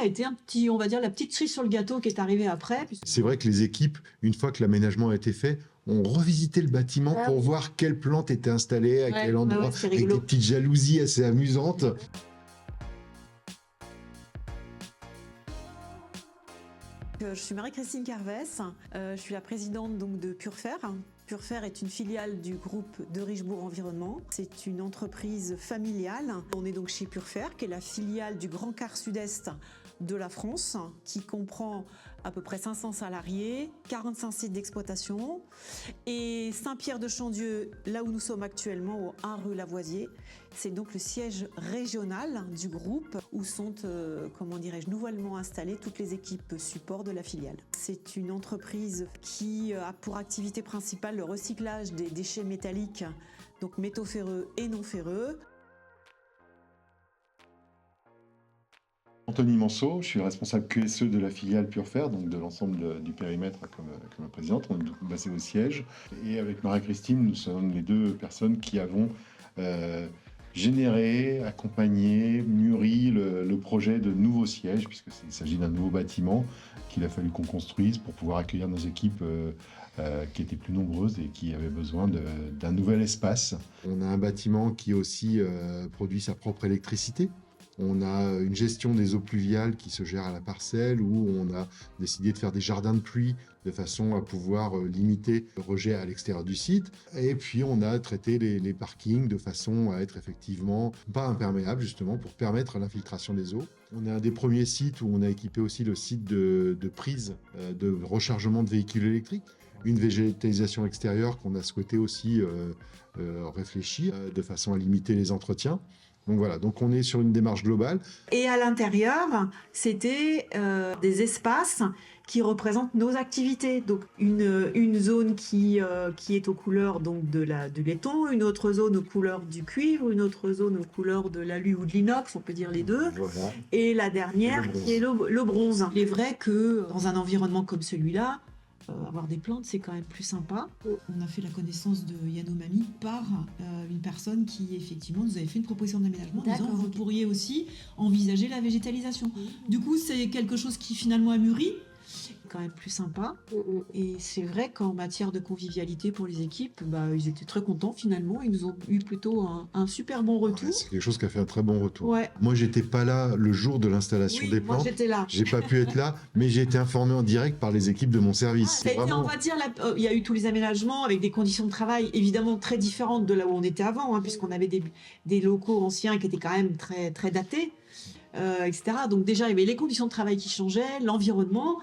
a été un petit, on va dire, la petite cerise sur le gâteau qui est arrivée après. C'est vrai que les équipes, une fois que l'aménagement a été fait, ont revisité le bâtiment pour voir quelles plantes étaient installées, à quel endroit, avec des petites jalousies assez amusantes. Je suis Marie-Christine Carvès, je suis la présidente donc, de Purfer. Purfer est une filiale du groupe de Richebourg Environnement. C'est une entreprise familiale. On est donc chez Purfer, qui est la filiale du Grand Quart Sud-Est de la France, qui comprend à peu près 500 salariés, 45 sites d'exploitation. Et Saint-Pierre-de-Chandieu, là où nous sommes actuellement, au 1 rue Lavoisier, c'est donc le siège régional du groupe où sont, comment dirais-je, nouvellement installées toutes les équipes support de la filiale. C'est une entreprise qui a pour activité principale le recyclage des déchets métalliques, donc métaux ferreux et non ferreux. Anthony Manceau, je suis le responsable QSE de la filiale Purfer, donc de l'ensemble du périmètre comme présidente. On est basé au siège. Et avec Marie-Christine, nous sommes les deux personnes qui avons généré, accompagné, mûri le projet de nouveau siège, puisqu'il s'agit d'un nouveau bâtiment qu'il a fallu qu'on construise pour pouvoir accueillir nos équipes qui étaient plus nombreuses et qui avaient besoin d'un nouvel espace. On a un bâtiment qui aussi produit sa propre électricité. On a une gestion des eaux pluviales qui se gère à la parcelle, où on a décidé de faire des jardins de pluie de façon à pouvoir limiter le rejet à l'extérieur du site. Et puis on a traité les parkings de façon à être effectivement pas imperméables, justement pour permettre l'infiltration des eaux. On est un des premiers sites où on a équipé aussi le site de prise de rechargement de véhicules électriques. Une végétalisation extérieure qu'on a souhaité aussi réfléchir de façon à limiter les entretiens. Donc voilà, donc on est sur une démarche globale. Et à l'intérieur, c'était des espaces qui représentent nos activités. Donc une zone qui est aux couleurs donc du laiton, une autre zone aux couleurs du cuivre, une autre zone aux couleurs de l'alu ou de l'inox, on peut dire les deux. Voilà. Et la dernière qui est le bronze. Il est vrai que dans un environnement comme celui-là, avoir des plantes, c'est quand même plus sympa. On a fait la connaissance de Yanomami par une personne qui, effectivement, nous avait fait une proposition d'aménagement en disant vous pourriez aussi envisager la végétalisation. Du coup, c'est quelque chose qui finalement a mûri, quand même plus sympa. Et c'est vrai qu'en matière de convivialité pour les équipes, ils étaient très contents finalement. Ils nous ont eu plutôt un super bon retour. Ouais, c'est quelque chose qui a fait un très bon retour. Ouais. Moi, j'étais pas là le jour de l'installation des plantes. Moi, j'étais là. J'ai pas pu être là, mais j'ai été informé en direct par les équipes de mon service. Ça a été, on va dire, il y a eu tous les aménagements avec des conditions de travail évidemment très différentes de là où on était avant, puisqu'on avait des locaux anciens qui étaient quand même très, très datés, etc. Donc déjà, il y avait les conditions de travail qui changeaient, l'environnement.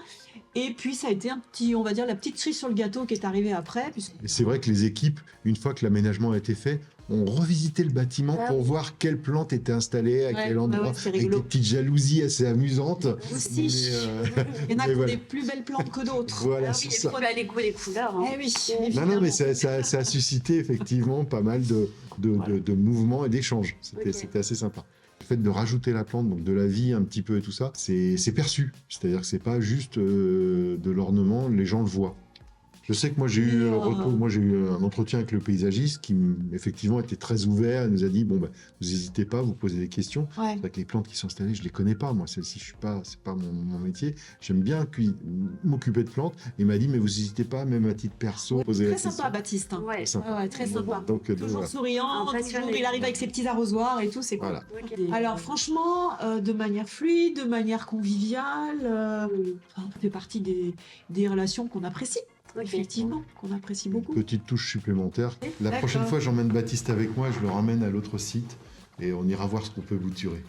Et puis ça a été un petit, on va dire, la petite cerise sur le gâteau qui est arrivée après. Et c'est vrai que les équipes, une fois que l'aménagement a été fait, ont revisité le bâtiment pour voir quelles plantes étaient installées, à quel endroit, avec des petites jalousies assez amusantes. Aussi. Il y en a qui ont des plus belles plantes que d'autres. Voilà, c'est ça. Les couleurs. Eh oui, non, mais ça a suscité effectivement pas mal de mouvements et d'échanges. C'était assez sympa. Le fait de rajouter la plante, donc de la vie un petit peu et tout ça, c'est perçu. C'est-à-dire que c'est pas juste de l'ornement, les gens le voient. Je sais que moi j'ai eu un entretien avec le paysagiste qui effectivement était très ouvert. Il nous a dit bon vous n'hésitez pas, vous posez des questions. Ouais. C'est vrai que les plantes qui sont installées, je les connais pas. Moi celles-ci, c'est pas mon métier. J'aime bien m'occuper de plantes. Il m'a dit mais vous n'hésitez pas, même à titre perso, poser la question. Très sympa Baptiste. Ouais. Très sympa. Donc, toujours voilà. souriant, toujours, il arrive avec ses petits arrosoirs et tout, c'est cool. Voilà. Alors franchement, de manière fluide, de manière conviviale, ça fait partie des relations qu'on apprécie. Effectivement, qu'on apprécie beaucoup. Petite touche supplémentaire. La prochaine fois, j'emmène Baptiste avec moi et je le ramène à l'autre site et on ira voir ce qu'on peut bouturer.